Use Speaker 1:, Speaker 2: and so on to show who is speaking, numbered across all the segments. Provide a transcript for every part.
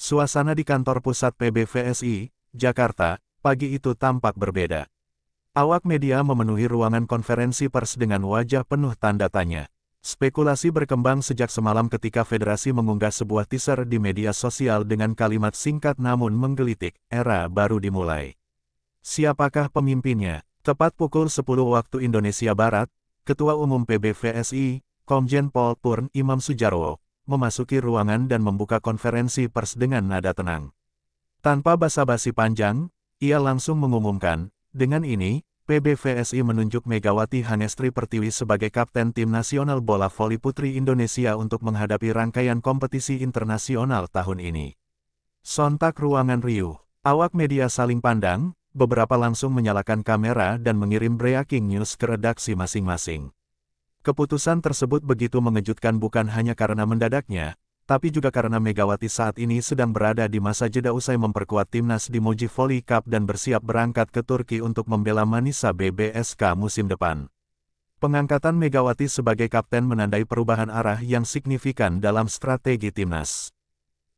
Speaker 1: Suasana di kantor pusat PBVSI, Jakarta, pagi itu tampak berbeda. Awak media memenuhi ruangan konferensi pers dengan wajah penuh tanda tanya. Spekulasi berkembang sejak semalam ketika federasi mengunggah sebuah teaser di media sosial dengan kalimat singkat namun menggelitik, era baru dimulai. Siapakah pemimpinnya? Tepat pukul 10 waktu Indonesia Barat, Ketua Umum PBVSI, Komjen Pol Purn Imam Sudjarwo, memasuki ruangan dan membuka konferensi pers dengan nada tenang. Tanpa basa-basi panjang, ia langsung mengumumkan, dengan ini, PBVSI menunjuk Megawati Hanestri Pertiwi sebagai Kapten Tim Nasional Bola Voli Putri Indonesia untuk menghadapi rangkaian kompetisi internasional tahun ini. Sontak ruangan riuh, awak media saling pandang, beberapa langsung menyalakan kamera dan mengirim breaking news ke redaksi masing-masing. Keputusan tersebut begitu mengejutkan bukan hanya karena mendadaknya, tapi juga karena Megawati saat ini sedang berada di masa jeda usai memperkuat timnas di Moji Volley Cup dan bersiap berangkat ke Turki untuk membela Manisa BBSK musim depan. Pengangkatan Megawati sebagai kapten menandai perubahan arah yang signifikan dalam strategi timnas.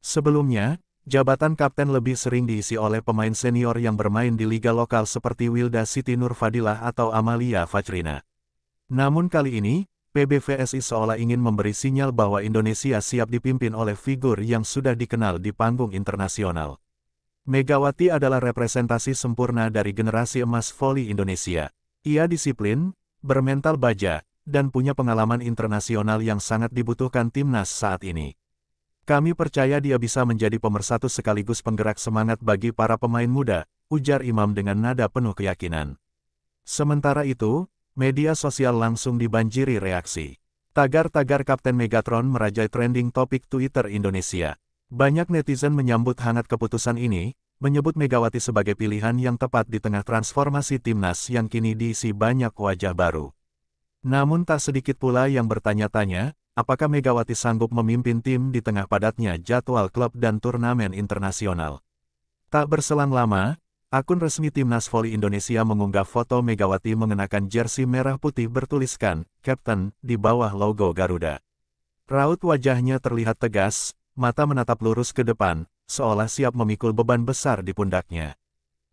Speaker 1: Sebelumnya, jabatan kapten lebih sering diisi oleh pemain senior yang bermain di liga lokal seperti Wilda Siti Nurfadilah atau Amalia Fajrina. Namun kali ini, PBVSI seolah ingin memberi sinyal bahwa Indonesia siap dipimpin oleh figur yang sudah dikenal di panggung internasional. Megawati adalah representasi sempurna dari generasi emas voli Indonesia. Ia disiplin, bermental baja, dan punya pengalaman internasional yang sangat dibutuhkan timnas saat ini. Kami percaya dia bisa menjadi pemersatu sekaligus penggerak semangat bagi para pemain muda, ujar Imam dengan nada penuh keyakinan. Sementara itu, media sosial langsung dibanjiri reaksi. Tagar-tagar Kapten Megatron merajai trending topik Twitter Indonesia. Banyak netizen menyambut hangat keputusan ini, menyebut Megawati sebagai pilihan yang tepat di tengah transformasi timnas yang kini diisi banyak wajah baru. Namun tak sedikit pula yang bertanya-tanya, apakah Megawati sanggup memimpin tim di tengah padatnya jadwal klub dan turnamen internasional. Tak berselang lama, akun resmi Timnas Voli Indonesia mengunggah foto Megawati mengenakan jersey merah putih bertuliskan, Captain, di bawah logo Garuda. Raut wajahnya terlihat tegas, mata menatap lurus ke depan, seolah siap memikul beban besar di pundaknya.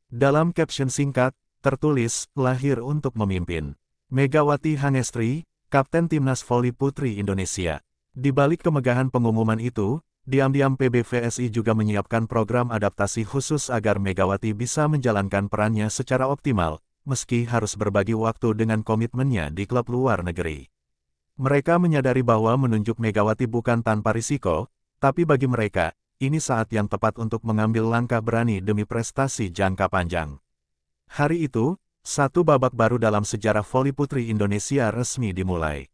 Speaker 1: Dalam caption singkat, tertulis, lahir untuk memimpin. Megawati Hanestri, Kapten Timnas Voli Putri Indonesia. Di balik kemegahan pengumuman itu, diam-diam PBVSI juga menyiapkan program adaptasi khusus agar Megawati bisa menjalankan perannya secara optimal, meski harus berbagi waktu dengan komitmennya di klub luar negeri. Mereka menyadari bahwa menunjuk Megawati bukan tanpa risiko, tapi bagi mereka, ini saat yang tepat untuk mengambil langkah berani demi prestasi jangka panjang. Hari itu, satu babak baru dalam sejarah voli putri Indonesia resmi dimulai.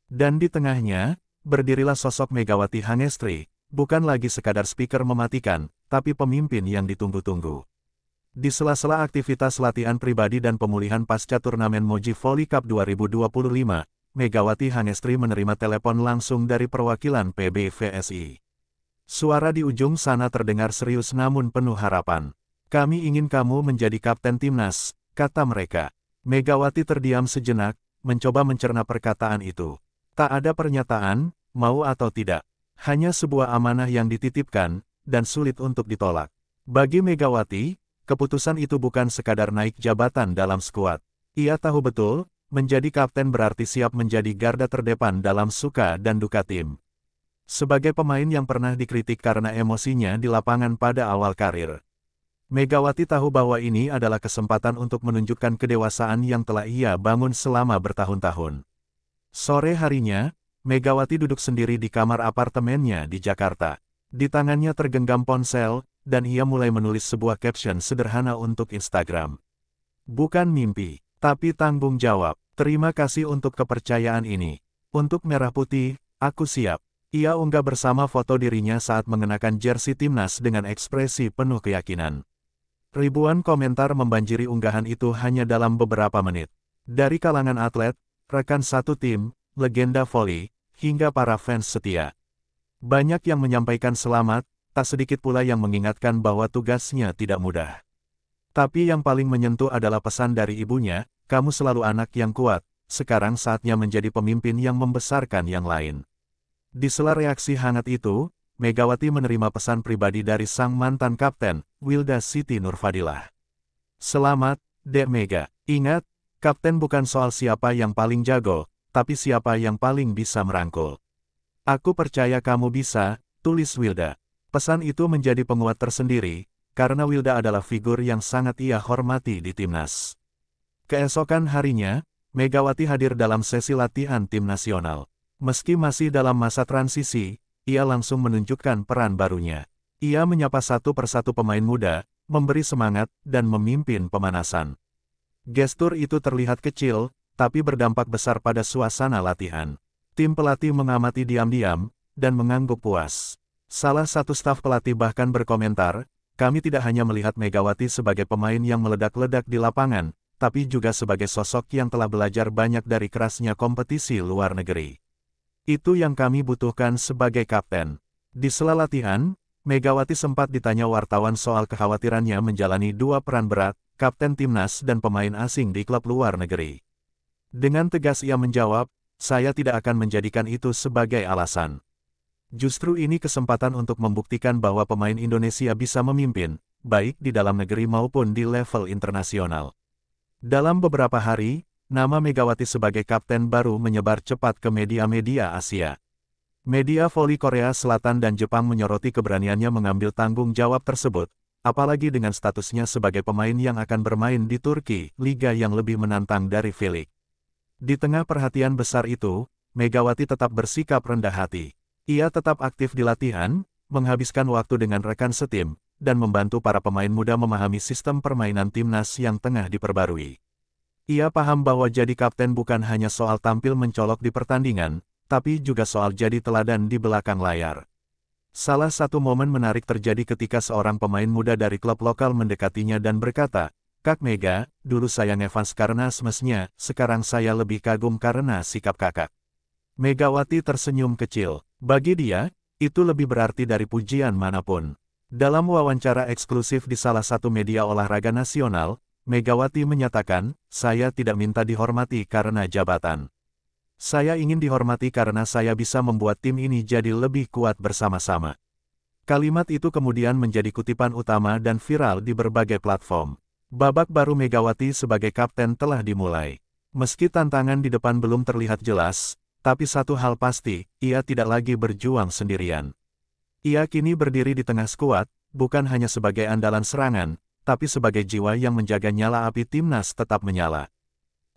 Speaker 1: Dan di tengahnya, berdirilah sosok Megawati Hanestri, bukan lagi sekadar speaker mematikan, tapi pemimpin yang ditunggu-tunggu. Di sela-sela aktivitas latihan pribadi dan pemulihan pasca turnamen Moji Volley Cup 2025, Megawati Hanestri menerima telepon langsung dari perwakilan PBVSI. Suara di ujung sana terdengar serius namun penuh harapan. Kami ingin kamu menjadi kapten timnas, kata mereka. Megawati terdiam sejenak, mencoba mencerna perkataan itu. Tak ada pernyataan, mau atau tidak. Hanya sebuah amanah yang dititipkan, dan sulit untuk ditolak. Bagi Megawati, keputusan itu bukan sekadar naik jabatan dalam skuad. Ia tahu betul, menjadi kapten berarti siap menjadi garda terdepan dalam suka dan duka tim. Sebagai pemain yang pernah dikritik karena emosinya di lapangan pada awal karir, Megawati tahu bahwa ini adalah kesempatan untuk menunjukkan kedewasaan yang telah ia bangun selama bertahun-tahun. Sore harinya, Megawati duduk sendiri di kamar apartemennya di Jakarta. Di tangannya tergenggam ponsel, dan ia mulai menulis sebuah caption sederhana untuk Instagram. Bukan mimpi, tapi tanggung jawab. Terima kasih untuk kepercayaan ini. Untuk Merah Putih, aku siap. Ia unggah bersama foto dirinya saat mengenakan jersey timnas dengan ekspresi penuh keyakinan. Ribuan komentar membanjiri unggahan itu hanya dalam beberapa menit. Dari kalangan atlet, rekan satu tim, legenda voli, hingga para fans setia. Banyak yang menyampaikan selamat, tak sedikit pula yang mengingatkan bahwa tugasnya tidak mudah. Tapi yang paling menyentuh adalah pesan dari ibunya, kamu selalu anak yang kuat, sekarang saatnya menjadi pemimpin yang membesarkan yang lain. Di sela reaksi hangat itu, Megawati menerima pesan pribadi dari sang mantan kapten, Wilda Siti Nurfadilah. Selamat, Dek Mega. Ingat, kapten bukan soal siapa yang paling jago, tapi siapa yang paling bisa merangkul. Aku percaya kamu bisa, tulis Wilda. Pesan itu menjadi penguat tersendiri, karena Wilda adalah figur yang sangat ia hormati di timnas. Keesokan harinya, Megawati hadir dalam sesi latihan tim nasional. Meski masih dalam masa transisi, ia langsung menunjukkan peran barunya. Ia menyapa satu persatu pemain muda, memberi semangat, dan memimpin pemanasan. Gestur itu terlihat kecil, tapi berdampak besar pada suasana latihan. Tim pelatih mengamati diam-diam, dan mengangguk puas. Salah satu staf pelatih bahkan berkomentar, kami tidak hanya melihat Megawati sebagai pemain yang meledak-ledak di lapangan, tapi juga sebagai sosok yang telah belajar banyak dari kerasnya kompetisi luar negeri. Itu yang kami butuhkan sebagai kapten. Di sela latihan, Megawati sempat ditanya wartawan soal kekhawatirannya menjalani dua peran berat, kapten timnas dan pemain asing di klub luar negeri. Dengan tegas ia menjawab, saya tidak akan menjadikan itu sebagai alasan. Justru ini kesempatan untuk membuktikan bahwa pemain Indonesia bisa memimpin, baik di dalam negeri maupun di level internasional. Dalam beberapa hari, nama Megawati sebagai kapten baru menyebar cepat ke media-media Asia. Media voli Korea Selatan dan Jepang menyoroti keberaniannya mengambil tanggung jawab tersebut, apalagi dengan statusnya sebagai pemain yang akan bermain di Turki, liga yang lebih menantang dari V-League. Di tengah perhatian besar itu, Megawati tetap bersikap rendah hati. Ia tetap aktif di latihan, menghabiskan waktu dengan rekan setim, dan membantu para pemain muda memahami sistem permainan timnas yang tengah diperbarui. Ia paham bahwa jadi kapten bukan hanya soal tampil mencolok di pertandingan, tapi juga soal jadi teladan di belakang layar. Salah satu momen menarik terjadi ketika seorang pemain muda dari klub lokal mendekatinya dan berkata, "Kak Mega, dulu saya ngefans karena smashnya, sekarang saya lebih kagum karena sikap kakak." Megawati tersenyum kecil. Bagi dia, itu lebih berarti dari pujian manapun. Dalam wawancara eksklusif di salah satu media olahraga nasional, Megawati menyatakan, saya tidak minta dihormati karena jabatan. Saya ingin dihormati karena saya bisa membuat tim ini jadi lebih kuat bersama-sama. Kalimat itu kemudian menjadi kutipan utama dan viral di berbagai platform. Babak baru Megawati sebagai kapten telah dimulai. Meski tantangan di depan belum terlihat jelas, tapi satu hal pasti, ia tidak lagi berjuang sendirian. Ia kini berdiri di tengah skuad, bukan hanya sebagai andalan serangan, tapi sebagai jiwa yang menjaga nyala api timnas tetap menyala.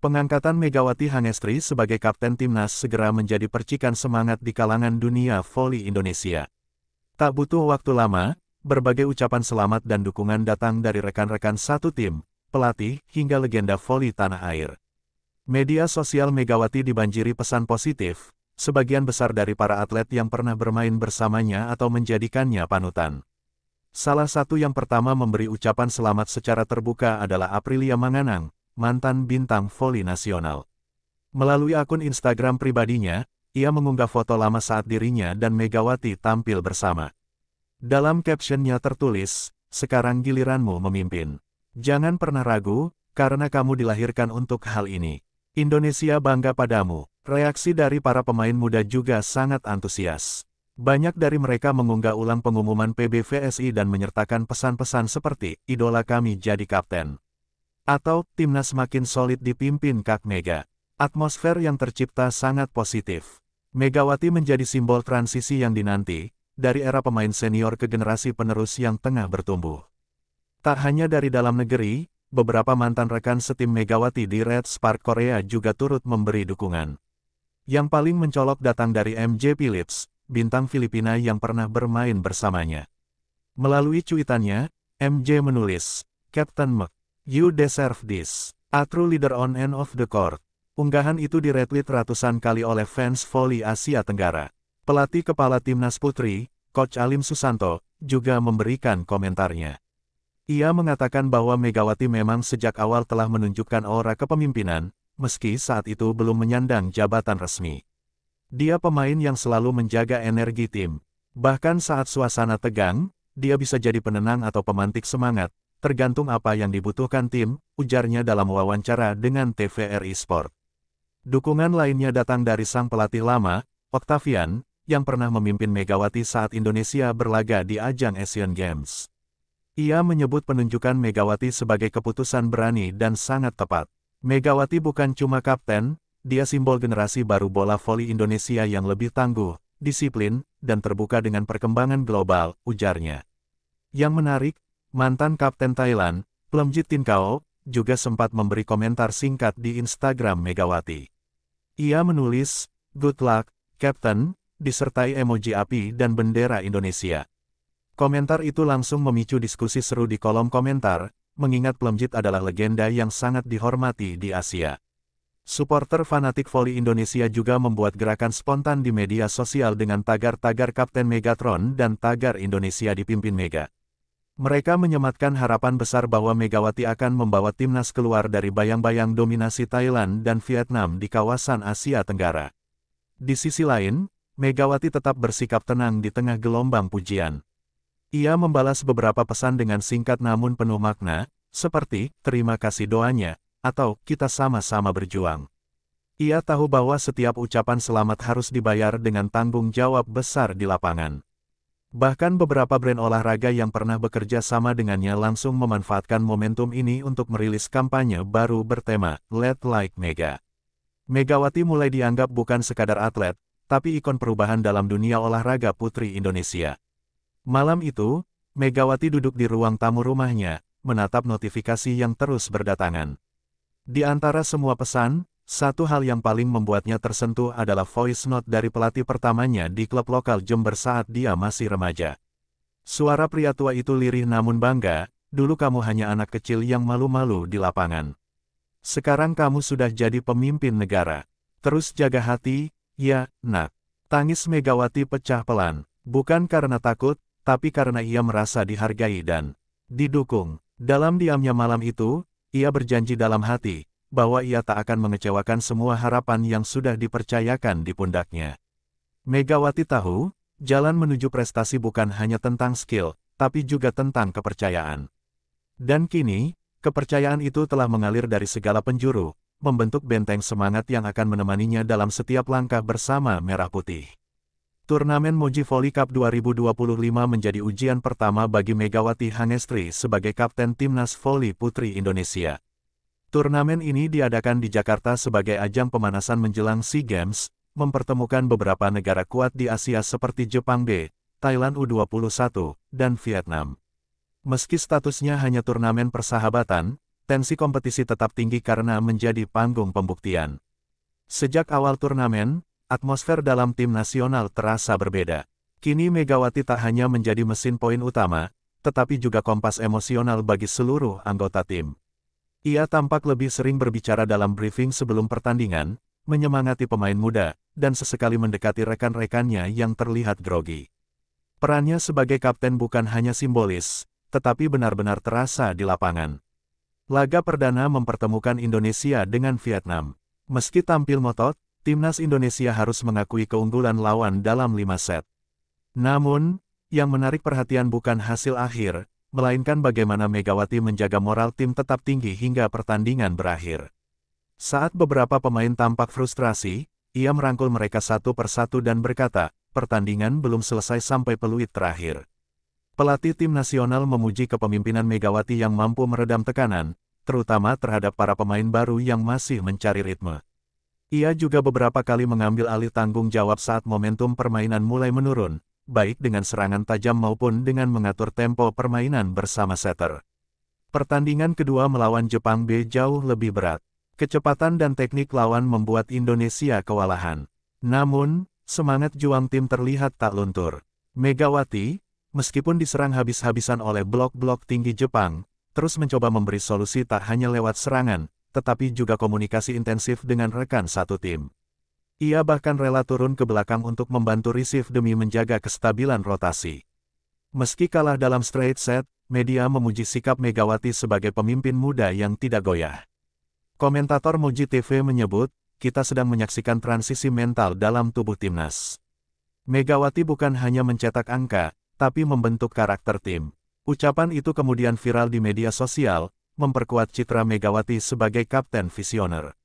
Speaker 1: Pengangkatan Megawati Hangestri sebagai kapten timnas segera menjadi percikan semangat di kalangan dunia voli Indonesia. Tak butuh waktu lama, berbagai ucapan selamat dan dukungan datang dari rekan-rekan satu tim, pelatih, hingga legenda voli tanah air. Media sosial Megawati dibanjiri pesan positif, sebagian besar dari para atlet yang pernah bermain bersamanya atau menjadikannya panutan. Salah satu yang pertama memberi ucapan selamat secara terbuka adalah Aprilia Manganang, mantan bintang voli nasional. Melalui akun Instagram pribadinya, ia mengunggah foto lama saat dirinya dan Megawati tampil bersama. Dalam captionnya tertulis, "Sekarang giliranmu memimpin. Jangan pernah ragu, karena kamu dilahirkan untuk hal ini. Indonesia bangga padamu." Reaksi dari para pemain muda juga sangat antusias. Banyak dari mereka mengunggah ulang pengumuman PBVSI dan menyertakan pesan-pesan seperti, "Idola kami jadi kapten." Atau, "Timnas makin solid dipimpin Kak Mega." Atmosfer yang tercipta sangat positif. Megawati menjadi simbol transisi yang dinanti, dari era pemain senior ke generasi penerus yang tengah bertumbuh. Tak hanya dari dalam negeri, beberapa mantan rekan setim Megawati di Red Spark Korea juga turut memberi dukungan. Yang paling mencolok datang dari MJ Phillips, bintang Filipina yang pernah bermain bersamanya. Melalui cuitannya, MJ menulis, "Captain Meg, you deserve this. A true leader on and off the court." Unggahan itu di-retweet ratusan kali oleh fans voli Asia Tenggara. Pelatih kepala timnas putri, Coach Alim Susanto, juga memberikan komentarnya. Ia mengatakan bahwa Megawati memang sejak awal telah menunjukkan aura kepemimpinan, meski saat itu belum menyandang jabatan resmi. Dia pemain yang selalu menjaga energi tim. Bahkan saat suasana tegang, dia bisa jadi penenang atau pemantik semangat, tergantung apa yang dibutuhkan tim, ujarnya dalam wawancara dengan TVRI Sport. Dukungan lainnya datang dari sang pelatih lama, Octavian, yang pernah memimpin Megawati saat Indonesia berlaga di ajang Asian Games. Ia menyebut penunjukan Megawati sebagai keputusan berani dan sangat tepat. Megawati bukan cuma kapten, dia simbol generasi baru bola voli Indonesia yang lebih tangguh, disiplin, dan terbuka dengan perkembangan global, ujarnya. Yang menarik, mantan kapten Thailand, Plumjit Tinkao, juga sempat memberi komentar singkat di Instagram Megawati. Ia menulis, "Good luck, Captain," disertai emoji api dan bendera Indonesia. Komentar itu langsung memicu diskusi seru di kolom komentar, mengingat Plumjit adalah legenda yang sangat dihormati di Asia. Suporter fanatik voli Indonesia juga membuat gerakan spontan di media sosial dengan tagar-tagar Kapten Megatron dan tagar Indonesia dipimpin Mega. Mereka menyematkan harapan besar bahwa Megawati akan membawa timnas keluar dari bayang-bayang dominasi Thailand dan Vietnam di kawasan Asia Tenggara. Di sisi lain, Megawati tetap bersikap tenang di tengah gelombang pujian. Ia membalas beberapa pesan dengan singkat namun penuh makna, seperti, "Terima kasih doanya," atau "Kita sama-sama berjuang." Ia tahu bahwa setiap ucapan selamat harus dibayar dengan tanggung jawab besar di lapangan. Bahkan beberapa brand olahraga yang pernah bekerja sama dengannya langsung memanfaatkan momentum ini untuk merilis kampanye baru bertema, "Lead Like Mega." Megawati mulai dianggap bukan sekadar atlet, tapi ikon perubahan dalam dunia olahraga putri Indonesia. Malam itu, Megawati duduk di ruang tamu rumahnya, menatap notifikasi yang terus berdatangan. Di antara semua pesan, satu hal yang paling membuatnya tersentuh adalah voice note dari pelatih pertamanya di klub lokal Jember saat dia masih remaja. Suara pria tua itu lirih namun bangga, "Dulu kamu hanya anak kecil yang malu-malu di lapangan. Sekarang kamu sudah jadi pemimpin negara. Terus jaga hati, ya, nak." Tangis Megawati pecah pelan, bukan karena takut, tapi karena ia merasa dihargai dan didukung. Dalam diamnya malam itu, ia berjanji dalam hati, bahwa ia tak akan mengecewakan semua harapan yang sudah dipercayakan di pundaknya. Megawati tahu, jalan menuju prestasi bukan hanya tentang skill, tapi juga tentang kepercayaan. Dan kini, kepercayaan itu telah mengalir dari segala penjuru, membentuk benteng semangat yang akan menemaninya dalam setiap langkah bersama Merah Putih. Turnamen Moji Volley Cup 2025 menjadi ujian pertama bagi Megawati Hangestri sebagai kapten timnas voli putri Indonesia. Turnamen ini diadakan di Jakarta sebagai ajang pemanasan menjelang SEA Games, mempertemukan beberapa negara kuat di Asia seperti Jepang B, Thailand U21, dan Vietnam. Meski statusnya hanya turnamen persahabatan, tensi kompetisi tetap tinggi karena menjadi panggung pembuktian. Sejak awal turnamen, atmosfer dalam tim nasional terasa berbeda. Kini Megawati tak hanya menjadi mesin poin utama, tetapi juga kompas emosional bagi seluruh anggota tim. Ia tampak lebih sering berbicara dalam briefing sebelum pertandingan, menyemangati pemain muda, dan sesekali mendekati rekan-rekannya yang terlihat grogi. Perannya sebagai kapten bukan hanya simbolis, tetapi benar-benar terasa di lapangan. Laga perdana mempertemukan Indonesia dengan Vietnam. Meski tampil ngotot, timnas Indonesia harus mengakui keunggulan lawan dalam 5 set. Namun, yang menarik perhatian bukan hasil akhir, melainkan bagaimana Megawati menjaga moral tim tetap tinggi hingga pertandingan berakhir. Saat beberapa pemain tampak frustrasi, ia merangkul mereka satu persatu dan berkata, "Pertandingan belum selesai sampai peluit terakhir." Pelatih tim nasional memuji kepemimpinan Megawati yang mampu meredam tekanan, terutama terhadap para pemain baru yang masih mencari ritme. Ia juga beberapa kali mengambil alih tanggung jawab saat momentum permainan mulai menurun, baik dengan serangan tajam maupun dengan mengatur tempo permainan bersama setter. Pertandingan kedua melawan Jepang B jauh lebih berat. Kecepatan dan teknik lawan membuat Indonesia kewalahan. Namun, semangat juang tim terlihat tak luntur. Megawati, meskipun diserang habis-habisan oleh blok-blok tinggi Jepang, terus mencoba memberi solusi tak hanya lewat serangan, tetapi juga komunikasi intensif dengan rekan satu tim. Ia bahkan rela turun ke belakang untuk membantu receive demi menjaga kestabilan rotasi. Meski kalah dalam straight set, media memuji sikap Megawati sebagai pemimpin muda yang tidak goyah. Komentator Moji TV menyebut, "Kita sedang menyaksikan transisi mental dalam tubuh timnas. Megawati bukan hanya mencetak angka, tapi membentuk karakter tim." Ucapan itu kemudian viral di media sosial, memperkuat citra Megawati sebagai kapten visioner.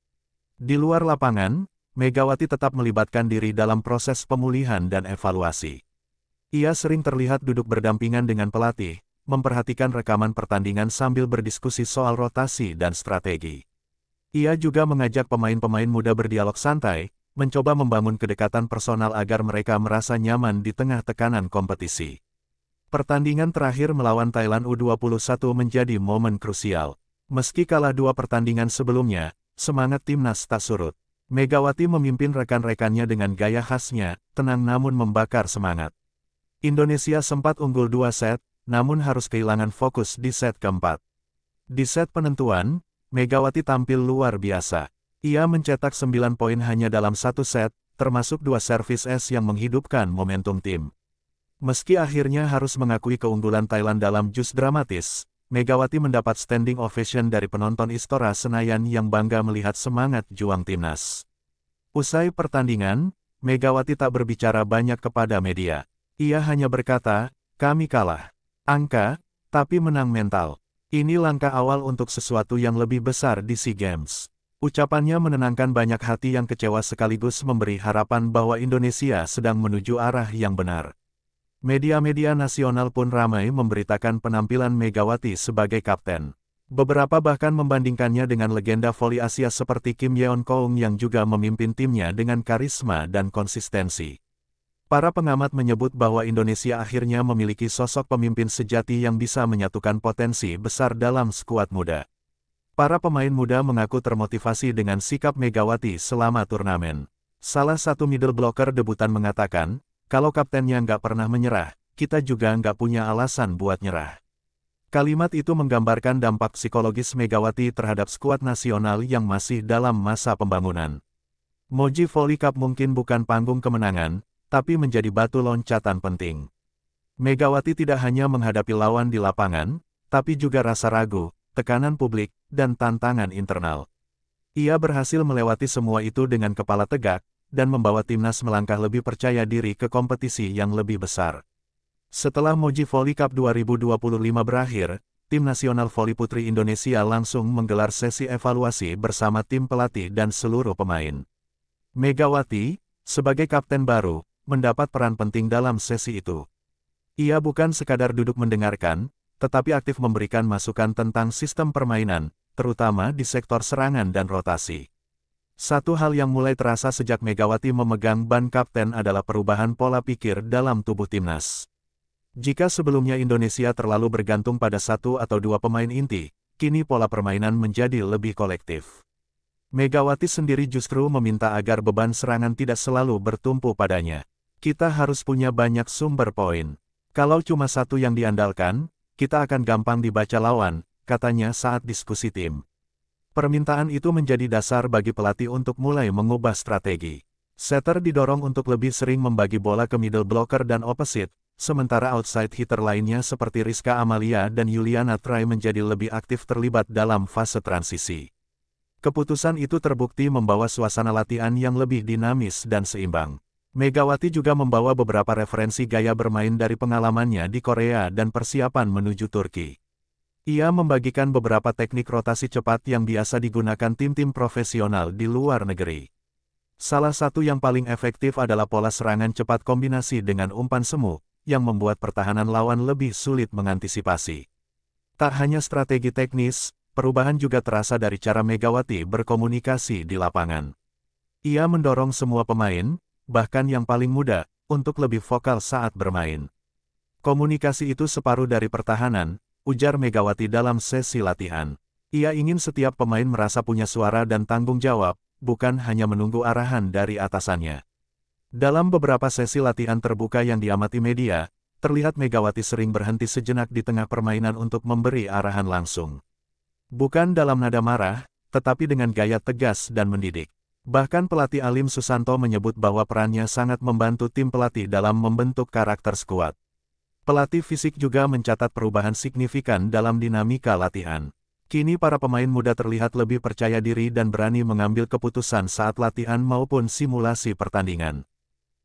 Speaker 1: Di luar lapangan, Megawati tetap melibatkan diri dalam proses pemulihan dan evaluasi. Ia sering terlihat duduk berdampingan dengan pelatih, memperhatikan rekaman pertandingan sambil berdiskusi soal rotasi dan strategi. Ia juga mengajak pemain-pemain muda berdialog santai, mencoba membangun kedekatan personal agar mereka merasa nyaman di tengah tekanan kompetisi. Pertandingan terakhir melawan Thailand U21 menjadi momen krusial. Meski kalah 2 pertandingan sebelumnya, semangat timnas tak surut. Megawati memimpin rekan-rekannya dengan gaya khasnya, tenang namun membakar semangat. Indonesia sempat unggul 2 set, namun harus kehilangan fokus di set keempat. Di set penentuan, Megawati tampil luar biasa. Ia mencetak 9 poin hanya dalam 1 set, termasuk 2 servis es yang menghidupkan momentum tim. Meski akhirnya harus mengakui keunggulan Thailand dalam jus dramatis, Megawati mendapat standing ovation dari penonton Istora Senayan yang bangga melihat semangat juang timnas. Usai pertandingan, Megawati tak berbicara banyak kepada media. Ia hanya berkata, "Kami kalah. Angka, tapi menang mental. Ini langkah awal untuk sesuatu yang lebih besar di SEA Games." Ucapannya menenangkan banyak hati yang kecewa sekaligus memberi harapan bahwa Indonesia sedang menuju arah yang benar. Media-media nasional pun ramai memberitakan penampilan Megawati sebagai kapten. Beberapa bahkan membandingkannya dengan legenda voli Asia seperti Kim Yeon Koong yang juga memimpin timnya dengan karisma dan konsistensi. Para pengamat menyebut bahwa Indonesia akhirnya memiliki sosok pemimpin sejati yang bisa menyatukan potensi besar dalam skuad muda. Para pemain muda mengaku termotivasi dengan sikap Megawati selama turnamen. Salah satu middle blocker debutan mengatakan, "Kalau kaptennya nggak pernah menyerah, kita juga nggak punya alasan buat nyerah." Kalimat itu menggambarkan dampak psikologis Megawati terhadap skuad nasional yang masih dalam masa pembangunan. Moji Volley Cup mungkin bukan panggung kemenangan, tapi menjadi batu loncatan penting. Megawati tidak hanya menghadapi lawan di lapangan, tapi juga rasa ragu, tekanan publik, dan tantangan internal. Ia berhasil melewati semua itu dengan kepala tegak, dan membawa timnas melangkah lebih percaya diri ke kompetisi yang lebih besar. Setelah Moji Volley Cup 2025 berakhir, tim nasional voli putri Indonesia langsung menggelar sesi evaluasi bersama tim pelatih dan seluruh pemain. Megawati, sebagai kapten baru, mendapat peran penting dalam sesi itu. Ia bukan sekadar duduk mendengarkan, tetapi aktif memberikan masukan tentang sistem permainan, terutama di sektor serangan dan rotasi. Satu hal yang mulai terasa sejak Megawati memegang ban kapten adalah perubahan pola pikir dalam tubuh timnas. Jika sebelumnya Indonesia terlalu bergantung pada 1 atau 2 pemain inti, kini pola permainan menjadi lebih kolektif. Megawati sendiri justru meminta agar beban serangan tidak selalu bertumpu padanya. "Kita harus punya banyak sumber poin. Kalau cuma satu yang diandalkan, kita akan gampang dibaca lawan," katanya saat diskusi tim. Permintaan itu menjadi dasar bagi pelatih untuk mulai mengubah strategi. Setter didorong untuk lebih sering membagi bola ke middle blocker dan opposite, sementara outside hitter lainnya seperti Rizka Amalia dan Yuliana Trai menjadi lebih aktif terlibat dalam fase transisi. Keputusan itu terbukti membawa suasana latihan yang lebih dinamis dan seimbang. Megawati juga membawa beberapa referensi gaya bermain dari pengalamannya di Korea dan persiapan menuju Turki. Ia membagikan beberapa teknik rotasi cepat yang biasa digunakan tim-tim profesional di luar negeri. Salah satu yang paling efektif adalah pola serangan cepat kombinasi dengan umpan semu, yang membuat pertahanan lawan lebih sulit mengantisipasi. Tak hanya strategi teknis, perubahan juga terasa dari cara Megawati berkomunikasi di lapangan. Ia mendorong semua pemain, bahkan yang paling muda, untuk lebih vokal saat bermain. "Komunikasi itu separuh dari pertahanan," ujar Megawati dalam sesi latihan. Ia ingin setiap pemain merasa punya suara dan tanggung jawab, bukan hanya menunggu arahan dari atasannya. Dalam beberapa sesi latihan terbuka yang diamati media, terlihat Megawati sering berhenti sejenak di tengah permainan untuk memberi arahan langsung. Bukan dalam nada marah, tetapi dengan gaya tegas dan mendidik. Bahkan pelatih Alim Susanto menyebut bahwa perannya sangat membantu tim pelatih dalam membentuk karakter skuad. Pelatih fisik juga mencatat perubahan signifikan dalam dinamika latihan. Kini para pemain muda terlihat lebih percaya diri dan berani mengambil keputusan saat latihan maupun simulasi pertandingan.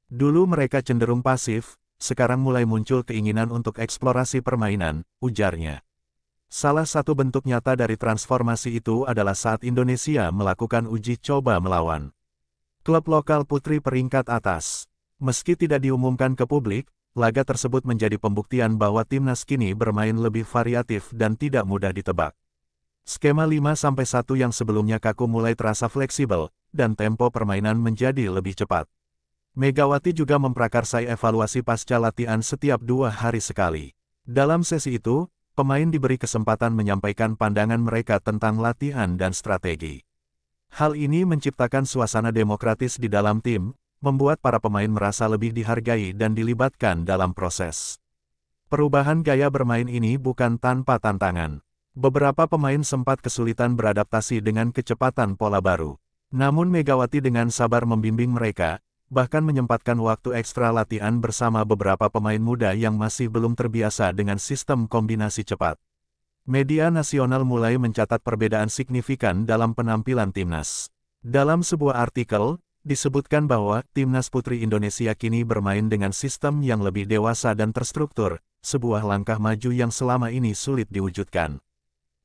Speaker 1: Dulu mereka cenderung pasif, sekarang mulai muncul keinginan untuk eksplorasi permainan, ujarnya. Salah satu bentuk nyata dari transformasi itu adalah saat Indonesia melakukan uji coba melawan Klub lokal putri peringkat atas. Meski tidak diumumkan ke publik, laga tersebut menjadi pembuktian bahwa timnas kini bermain lebih variatif dan tidak mudah ditebak. Skema 5-1 yang sebelumnya kaku mulai terasa fleksibel, dan tempo permainan menjadi lebih cepat. Megawati juga memprakarsai evaluasi pasca latihan setiap 2 hari sekali. Dalam sesi itu, pemain diberi kesempatan menyampaikan pandangan mereka tentang latihan dan strategi. Hal ini menciptakan suasana demokratis di dalam tim, membuat para pemain merasa lebih dihargai dan dilibatkan dalam proses. Perubahan gaya bermain ini bukan tanpa tantangan. Beberapa pemain sempat kesulitan beradaptasi dengan kecepatan pola baru. Namun Megawati dengan sabar membimbing mereka, bahkan menyempatkan waktu ekstra latihan bersama beberapa pemain muda yang masih belum terbiasa dengan sistem kombinasi cepat. Media nasional mulai mencatat perbedaan signifikan dalam penampilan timnas. Dalam sebuah artikel, disebutkan bahwa timnas putri Indonesia kini bermain dengan sistem yang lebih dewasa dan terstruktur, sebuah langkah maju yang selama ini sulit diwujudkan.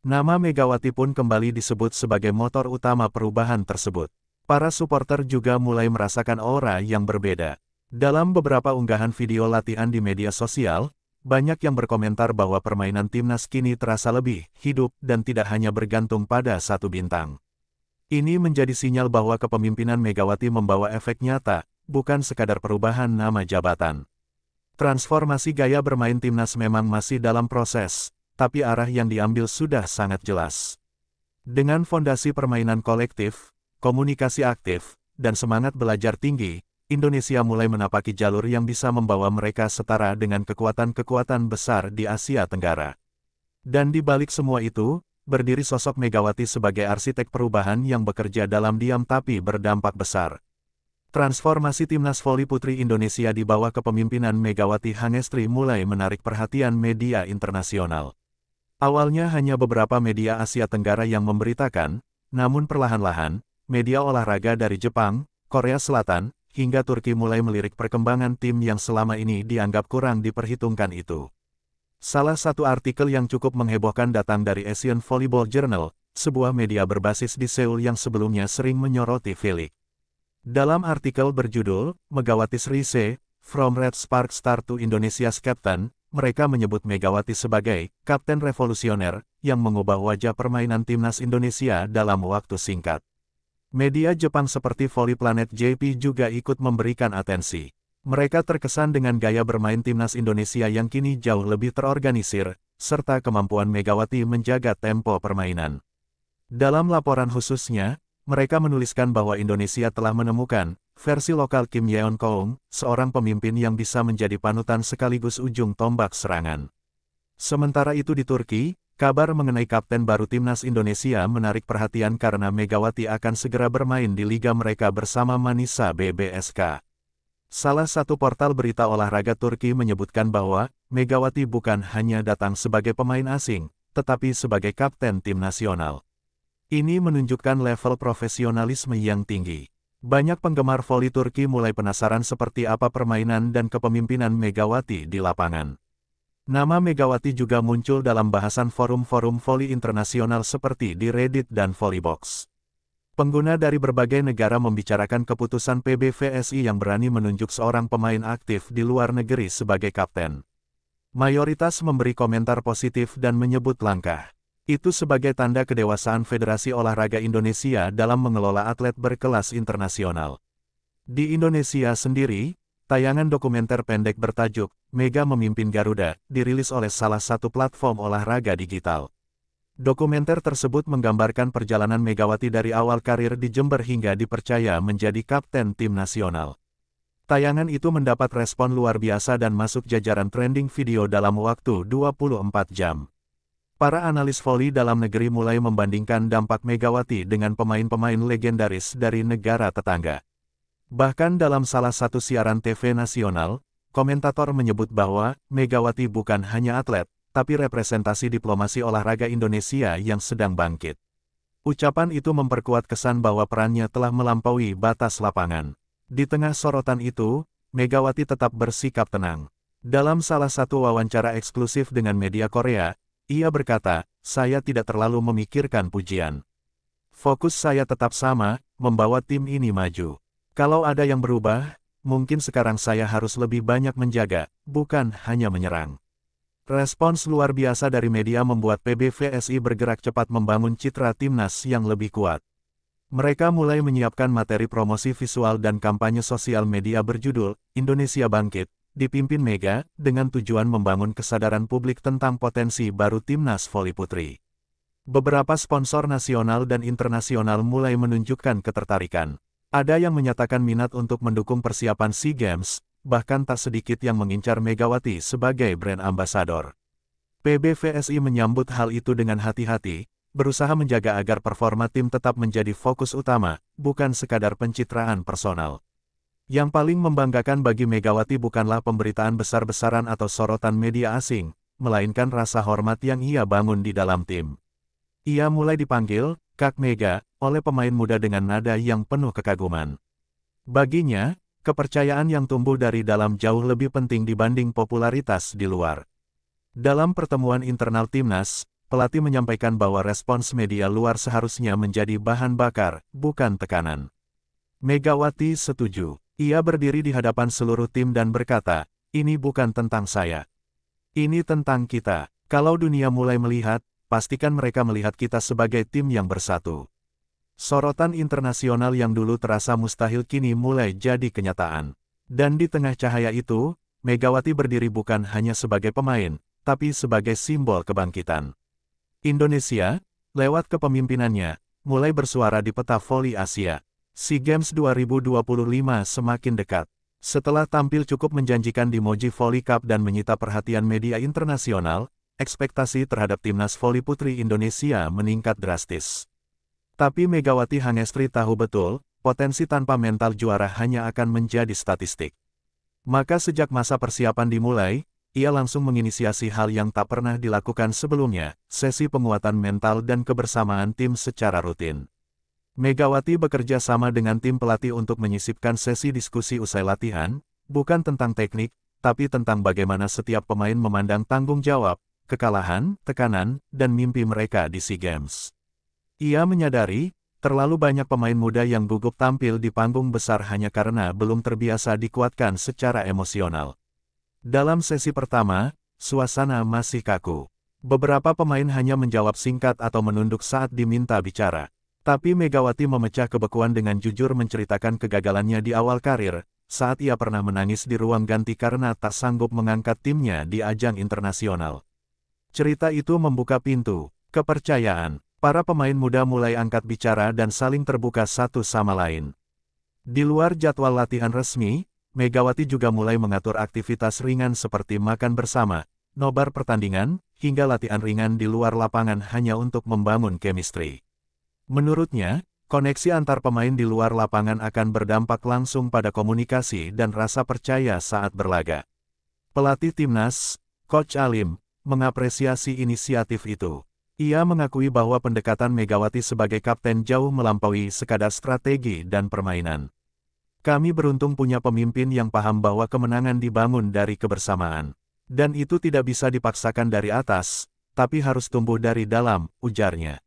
Speaker 1: Nama Megawati pun kembali disebut sebagai motor utama perubahan tersebut. Para supporter juga mulai merasakan aura yang berbeda. Dalam beberapa unggahan video latihan di media sosial, banyak yang berkomentar bahwa permainan timnas kini terasa lebih hidup dan tidak hanya bergantung pada satu bintang. Ini menjadi sinyal bahwa kepemimpinan Megawati membawa efek nyata, bukan sekadar perubahan nama jabatan. Transformasi gaya bermain timnas memang masih dalam proses, tapi arah yang diambil sudah sangat jelas. Dengan fondasi permainan kolektif, komunikasi aktif, dan semangat belajar tinggi, Indonesia mulai menapaki jalur yang bisa membawa mereka setara dengan kekuatan-kekuatan besar di Asia Tenggara. Dan di balik semua itu, berdiri sosok Megawati sebagai arsitek perubahan yang bekerja dalam diam tapi berdampak besar. Transformasi timnas voli putri Indonesia di bawah kepemimpinan Megawati Hangestri mulai menarik perhatian media internasional. Awalnya hanya beberapa media Asia Tenggara yang memberitakan, namun perlahan-lahan, media olahraga dari Jepang, Korea Selatan, hingga Turki mulai melirik perkembangan tim yang selama ini dianggap kurang diperhitungkan itu. Salah satu artikel yang cukup menghebohkan datang dari Asian Volleyball Journal, sebuah media berbasis di Seoul yang sebelumnya sering menyoroti Felix. Dalam artikel berjudul, Megawati Rise, From Red Spark Star to Indonesia's Captain, mereka menyebut Megawati sebagai kapten revolusioner yang mengubah wajah permainan timnas Indonesia dalam waktu singkat. Media Jepang seperti Volley Planet JP juga ikut memberikan atensi. Mereka terkesan dengan gaya bermain timnas Indonesia yang kini jauh lebih terorganisir, serta kemampuan Megawati menjaga tempo permainan. Dalam laporan khususnya, mereka menuliskan bahwa Indonesia telah menemukan versi lokal Kim Yeon Keung, seorang pemimpin yang bisa menjadi panutan sekaligus ujung tombak serangan. Sementara itu di Turki, kabar mengenai kapten baru timnas Indonesia menarik perhatian karena Megawati akan segera bermain di liga mereka bersama Manisa BBSK. Salah satu portal berita olahraga Turki menyebutkan bahwa Megawati bukan hanya datang sebagai pemain asing, tetapi sebagai kapten tim nasional. Ini menunjukkan level profesionalisme yang tinggi. Banyak penggemar voli Turki mulai penasaran seperti apa permainan dan kepemimpinan Megawati di lapangan. Nama Megawati juga muncul dalam bahasan forum-forum voli internasional seperti di Reddit dan Volleybox. Pengguna dari berbagai negara membicarakan keputusan PBVSI yang berani menunjuk seorang pemain aktif di luar negeri sebagai kapten. Mayoritas memberi komentar positif dan menyebut langkah itu sebagai tanda kedewasaan Federasi Olahraga Indonesia dalam mengelola atlet berkelas internasional. Di Indonesia sendiri, tayangan dokumenter pendek bertajuk Mega Memimpin Garuda dirilis oleh salah satu platform olahraga digital. Dokumenter tersebut menggambarkan perjalanan Megawati dari awal karir di Jember hingga dipercaya menjadi kapten tim nasional. Tayangan itu mendapat respon luar biasa dan masuk jajaran trending video dalam waktu 24 jam. Para analis voli dalam negeri mulai membandingkan dampak Megawati dengan pemain-pemain legendaris dari negara tetangga. Bahkan dalam salah satu siaran TV nasional, komentator menyebut bahwa Megawati bukan hanya atlet, tapi representasi diplomasi olahraga Indonesia yang sedang bangkit. Ucapan itu memperkuat kesan bahwa perannya telah melampaui batas lapangan. Di tengah sorotan itu, Megawati tetap bersikap tenang. Dalam salah satu wawancara eksklusif dengan media Korea, ia berkata, "Saya tidak terlalu memikirkan pujian. Fokus saya tetap sama, membawa tim ini maju." Kalau ada yang berubah, mungkin sekarang saya harus lebih banyak menjaga, bukan hanya menyerang. Respons luar biasa dari media membuat PBVSI bergerak cepat membangun citra timnas yang lebih kuat. Mereka mulai menyiapkan materi promosi visual dan kampanye sosial media berjudul Indonesia Bangkit, dipimpin Mega, dengan tujuan membangun kesadaran publik tentang potensi baru timnas voli putri. Beberapa sponsor nasional dan internasional mulai menunjukkan ketertarikan. Ada yang menyatakan minat untuk mendukung persiapan SEA Games, bahkan tak sedikit yang mengincar Megawati sebagai brand ambassador. PBVSI menyambut hal itu dengan hati-hati, berusaha menjaga agar performa tim tetap menjadi fokus utama, bukan sekadar pencitraan personal. Yang paling membanggakan bagi Megawati bukanlah pemberitaan besar-besaran atau sorotan media asing, melainkan rasa hormat yang ia bangun di dalam tim. Ia mulai dipanggil Kak Mega oleh pemain muda dengan nada yang penuh kekaguman. Baginya, kepercayaan yang tumbuh dari dalam jauh lebih penting dibanding popularitas di luar. Dalam pertemuan internal timnas, pelatih menyampaikan bahwa respons media luar seharusnya menjadi bahan bakar, bukan tekanan. Megawati setuju. Ia berdiri di hadapan seluruh tim dan berkata, "Ini bukan tentang saya. Ini tentang kita. Kalau dunia mulai melihat, pastikan mereka melihat kita sebagai tim yang bersatu." Sorotan internasional yang dulu terasa mustahil kini mulai jadi kenyataan. Dan di tengah cahaya itu, Megawati berdiri bukan hanya sebagai pemain, tapi sebagai simbol kebangkitan. Indonesia, lewat kepemimpinannya, mulai bersuara di peta voli Asia. SEA Games 2025 semakin dekat. Setelah tampil cukup menjanjikan di Moji Volley Cup dan menyita perhatian media internasional, ekspektasi terhadap timnas voli putri Indonesia meningkat drastis. Tapi Megawati Hangestri tahu betul, potensi tanpa mental juara hanya akan menjadi statistik. Maka sejak masa persiapan dimulai, ia langsung menginisiasi hal yang tak pernah dilakukan sebelumnya, sesi penguatan mental dan kebersamaan tim secara rutin. Megawati bekerja sama dengan tim pelatih untuk menyisipkan sesi diskusi usai latihan, bukan tentang teknik, tapi tentang bagaimana setiap pemain memandang tanggung jawab, kekalahan, tekanan, dan mimpi mereka di SEA Games. Ia menyadari, terlalu banyak pemain muda yang gugup tampil di panggung besar hanya karena belum terbiasa dikuatkan secara emosional. Dalam sesi pertama, suasana masih kaku. Beberapa pemain hanya menjawab singkat atau menunduk saat diminta bicara. Tapi Megawati memecah kebekuan dengan jujur menceritakan kegagalannya di awal karir, saat ia pernah menangis di ruang ganti karena tak sanggup mengangkat timnya di ajang internasional. Cerita itu membuka pintu kepercayaan. Para pemain muda mulai angkat bicara dan saling terbuka satu sama lain. Di luar jadwal latihan resmi, Megawati juga mulai mengatur aktivitas ringan seperti makan bersama, nobar pertandingan, hingga latihan ringan di luar lapangan hanya untuk membangun chemistry. Menurutnya, koneksi antar pemain di luar lapangan akan berdampak langsung pada komunikasi dan rasa percaya saat berlaga. Pelatih timnas, Coach Alim, mengapresiasi inisiatif itu. Ia mengakui bahwa pendekatan Megawati sebagai kapten jauh melampaui sekadar strategi dan permainan. "Kami beruntung punya pemimpin yang paham bahwa kemenangan dibangun dari kebersamaan. Dan itu tidak bisa dipaksakan dari atas, tapi harus tumbuh dari dalam," ujarnya.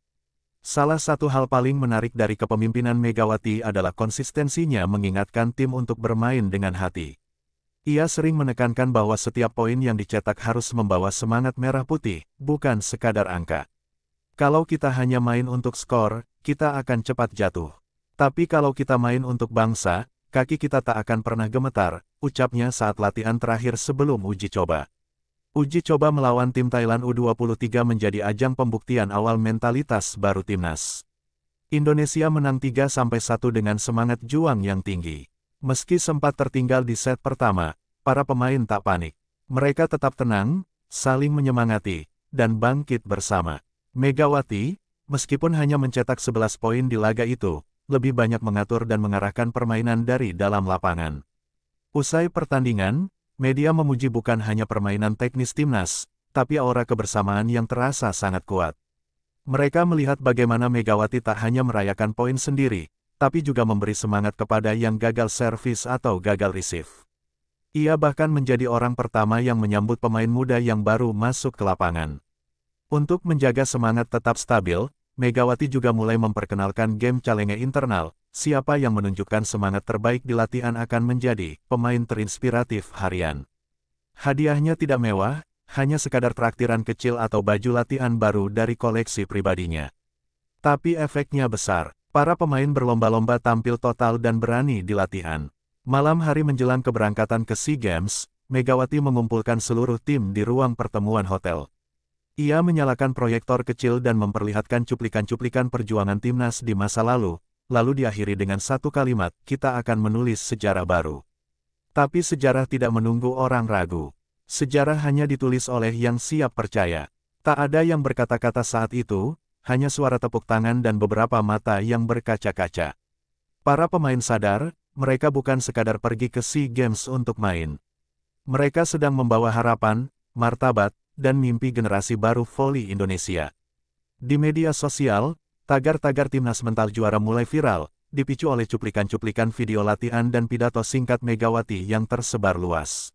Speaker 1: Salah satu hal paling menarik dari kepemimpinan Megawati adalah konsistensinya mengingatkan tim untuk bermain dengan hati. Ia sering menekankan bahwa setiap poin yang dicetak harus membawa semangat merah putih, bukan sekadar angka. "Kalau kita hanya main untuk skor, kita akan cepat jatuh. Tapi kalau kita main untuk bangsa, kaki kita tak akan pernah gemetar," ucapnya saat latihan terakhir sebelum uji coba. Uji coba melawan tim Thailand U23 menjadi ajang pembuktian awal mentalitas baru timnas. Indonesia menang 3-1 dengan semangat juang yang tinggi. Meski sempat tertinggal di set pertama, para pemain tak panik. Mereka tetap tenang, saling menyemangati, dan bangkit bersama. Megawati, meskipun hanya mencetak 11 poin di laga itu, lebih banyak mengatur dan mengarahkan permainan dari dalam lapangan. Usai pertandingan, media memuji bukan hanya permainan teknis timnas, tapi aura kebersamaan yang terasa sangat kuat. Mereka melihat bagaimana Megawati tak hanya merayakan poin sendiri, tapi juga memberi semangat kepada yang gagal servis atau gagal receive. Ia bahkan menjadi orang pertama yang menyambut pemain muda yang baru masuk ke lapangan. Untuk menjaga semangat tetap stabil, Megawati juga mulai memperkenalkan game Calenge internal, siapa yang menunjukkan semangat terbaik di latihan akan menjadi pemain terinspiratif harian. Hadiahnya tidak mewah, hanya sekadar traktiran kecil atau baju latihan baru dari koleksi pribadinya. Tapi efeknya besar. Para pemain berlomba-lomba tampil total dan berani di latihan. Malam hari menjelang keberangkatan ke SEA Games, Megawati mengumpulkan seluruh tim di ruang pertemuan hotel. Ia menyalakan proyektor kecil dan memperlihatkan cuplikan-cuplikan perjuangan timnas di masa lalu diakhiri dengan satu kalimat, "Kita akan menulis sejarah baru." Tapi sejarah tidak menunggu orang ragu. Sejarah hanya ditulis oleh yang siap percaya. Tak ada yang berkata-kata saat itu, hanya suara tepuk tangan dan beberapa mata yang berkaca-kaca. Para pemain sadar, mereka bukan sekadar pergi ke SEA Games untuk main. Mereka sedang membawa harapan, martabat, dan mimpi generasi baru voli Indonesia. Di media sosial, tagar-tagar timnas mental juara mulai viral, dipicu oleh cuplikan-cuplikan video latihan dan pidato singkat Megawati yang tersebar luas.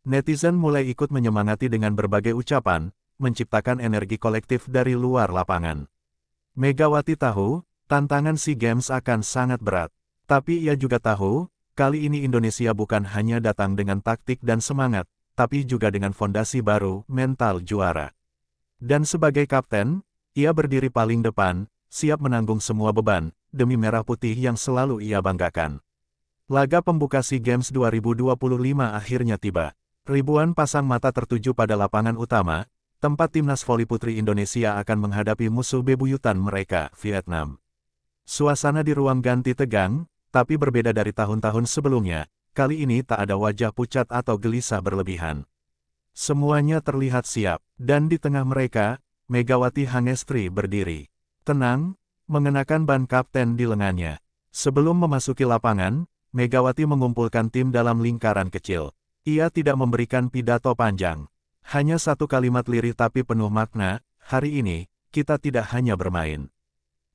Speaker 1: Netizen mulai ikut menyemangati dengan berbagai ucapan, menciptakan energi kolektif dari luar lapangan. Megawati tahu, tantangan SEA Games akan sangat berat. Tapi ia juga tahu, kali ini Indonesia bukan hanya datang dengan taktik dan semangat, tapi juga dengan fondasi baru, mental juara. Dan sebagai kapten, ia berdiri paling depan, siap menanggung semua beban, demi merah putih yang selalu ia banggakan. Laga pembuka SEA Games 2025 akhirnya tiba. Ribuan pasang mata tertuju pada lapangan utama, tempat timnas voli putri Indonesia akan menghadapi musuh bebuyutan mereka, Vietnam. Suasana di ruang ganti tegang, tapi berbeda dari tahun-tahun sebelumnya, kali ini tak ada wajah pucat atau gelisah berlebihan. Semuanya terlihat siap, dan di tengah mereka, Megawati Hangestri berdiri. Tenang, mengenakan ban kapten di lengannya. Sebelum memasuki lapangan, Megawati mengumpulkan tim dalam lingkaran kecil. Ia tidak memberikan pidato panjang. Hanya satu kalimat lirih tapi penuh makna, "Hari ini, kita tidak hanya bermain.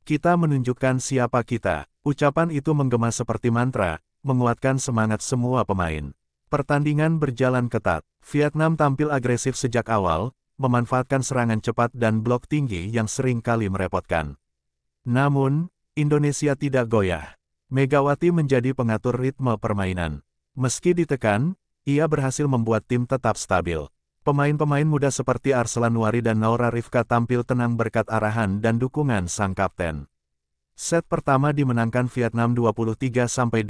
Speaker 1: Kita menunjukkan siapa kita." Ucapan itu menggema seperti mantra, menguatkan semangat semua pemain. Pertandingan berjalan ketat. Vietnam tampil agresif sejak awal, memanfaatkan serangan cepat dan blok tinggi yang sering kali merepotkan. Namun, Indonesia tidak goyah. Megawati menjadi pengatur ritme permainan. Meski ditekan, ia berhasil membuat tim tetap stabil. Pemain-pemain muda seperti Arslan Nuari dan Naura Rifka tampil tenang berkat arahan dan dukungan sang kapten. Set pertama dimenangkan Vietnam 23-25.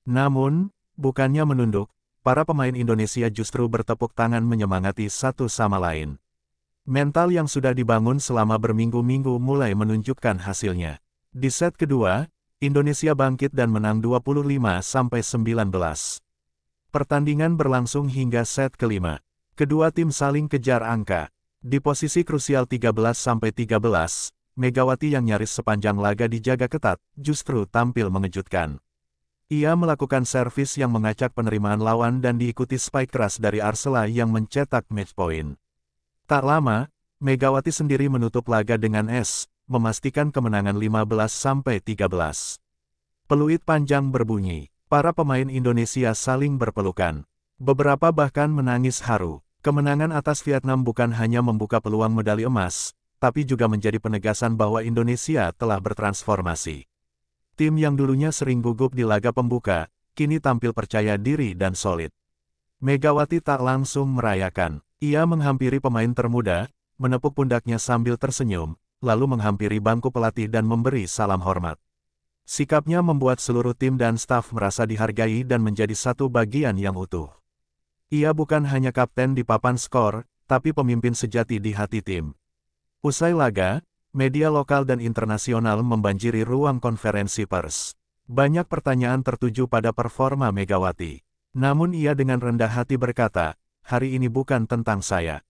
Speaker 1: Namun, bukannya menunduk, para pemain Indonesia justru bertepuk tangan menyemangati satu sama lain. Mental yang sudah dibangun selama berminggu-minggu mulai menunjukkan hasilnya. Di set kedua, Indonesia bangkit dan menang 25-19. Pertandingan berlangsung hingga set kelima. Kedua tim saling kejar angka. Di posisi krusial 13-13, Megawati yang nyaris sepanjang laga dijaga ketat, justru tampil mengejutkan. Ia melakukan servis yang mengacak penerimaan lawan dan diikuti spike keras dari Arsela yang mencetak match point. Tak lama, Megawati sendiri menutup laga dengan memastikan kemenangan 15-13. Peluit panjang berbunyi. Para pemain Indonesia saling berpelukan. Beberapa bahkan menangis haru. Kemenangan atas Vietnam bukan hanya membuka peluang medali emas, tapi juga menjadi penegasan bahwa Indonesia telah bertransformasi. Tim yang dulunya sering gugup di laga pembuka, kini tampil percaya diri dan solid. Megawati tak langsung merayakan. Ia menghampiri pemain termuda, menepuk pundaknya sambil tersenyum, lalu menghampiri bangku pelatih dan memberi salam hormat. Sikapnya membuat seluruh tim dan staf merasa dihargai dan menjadi satu bagian yang utuh. Ia bukan hanya kapten di papan skor, tapi pemimpin sejati di hati tim. Usai laga, media lokal dan internasional membanjiri ruang konferensi pers. Banyak pertanyaan tertuju pada performa Megawati. Namun ia dengan rendah hati berkata, "Hari ini bukan tentang saya.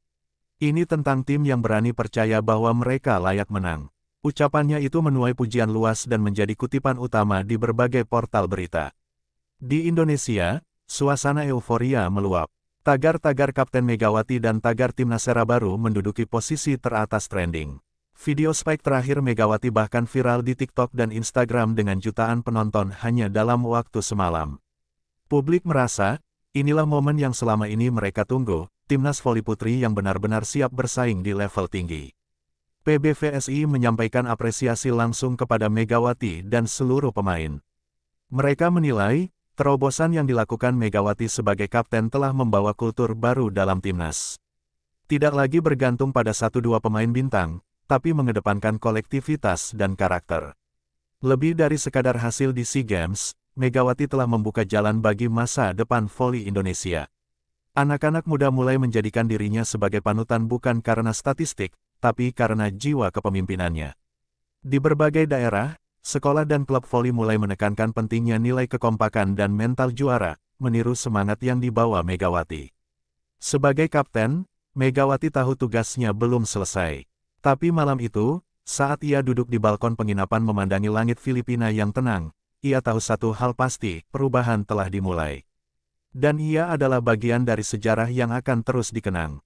Speaker 1: Ini tentang tim yang berani percaya bahwa mereka layak menang." Ucapannya itu menuai pujian luas dan menjadi kutipan utama di berbagai portal berita. Di Indonesia, suasana euforia meluap. Tagar-tagar Kapten Megawati dan tagar Timnas Era Baru menduduki posisi teratas trending. Video spike terakhir Megawati bahkan viral di TikTok dan Instagram dengan jutaan penonton hanya dalam waktu semalam. Publik merasa, inilah momen yang selama ini mereka tunggu, Timnas Voli Putri yang benar-benar siap bersaing di level tinggi. PBVSI menyampaikan apresiasi langsung kepada Megawati dan seluruh pemain. Mereka menilai, terobosan yang dilakukan Megawati sebagai kapten telah membawa kultur baru dalam timnas. Tidak lagi bergantung pada 1-2 pemain bintang, tapi mengedepankan kolektivitas dan karakter. Lebih dari sekadar hasil di SEA Games, Megawati telah membuka jalan bagi masa depan voli Indonesia. Anak-anak muda mulai menjadikan dirinya sebagai panutan bukan karena statistik, tapi karena jiwa kepemimpinannya. Di berbagai daerah, sekolah dan klub voli mulai menekankan pentingnya nilai kekompakan dan mental juara, meniru semangat yang dibawa Megawati. Sebagai kapten, Megawati tahu tugasnya belum selesai. Tapi malam itu, saat ia duduk di balkon penginapan memandangi langit Filipina yang tenang, ia tahu satu hal pasti, perubahan telah dimulai. Dan ia adalah bagian dari sejarah yang akan terus dikenang.